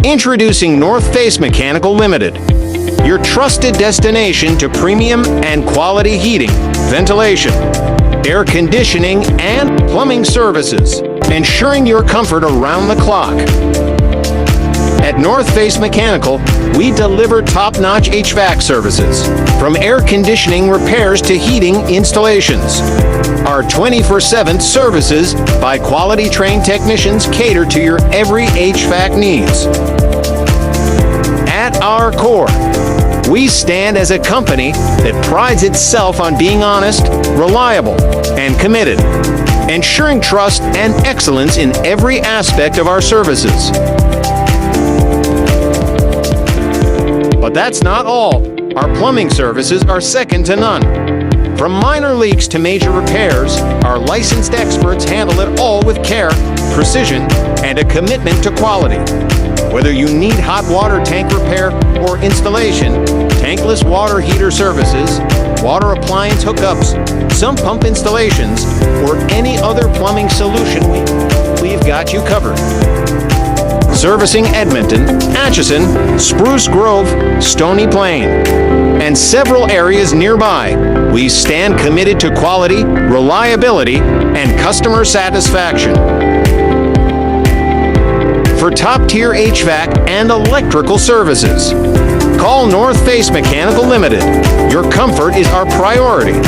Introducing North Face Mechanical Limited, your trusted destination to premium and quality heating, ventilation, air conditioning, and plumbing services, ensuring your comfort around the clock. At North Face Mechanical, we deliver top-notch HVAC services, from air conditioning repairs to heating installations. Our 24/7 services by quality trained technicians cater to your every HVAC needs. At our core, we stand as a company that prides itself on being honest, reliable, and committed, ensuring trust and excellence in every aspect of our services. But that's not all. Our plumbing services are second to none. From minor leaks to major repairs, our licensed experts handle it all with care, precision, and a commitment to quality. Whether you need hot water tank repair or installation, tankless water heater services, water appliance hookups, sump pump installations, or any other plumbing solution, we've got you covered. Servicing Edmonton, Atchison, Spruce Grove, Stony Plain, and several areas nearby, we stand committed to quality, reliability, and customer satisfaction. For top-tier HVAC and electrical services, call North Face Mechanical Limited. Your comfort is our priority.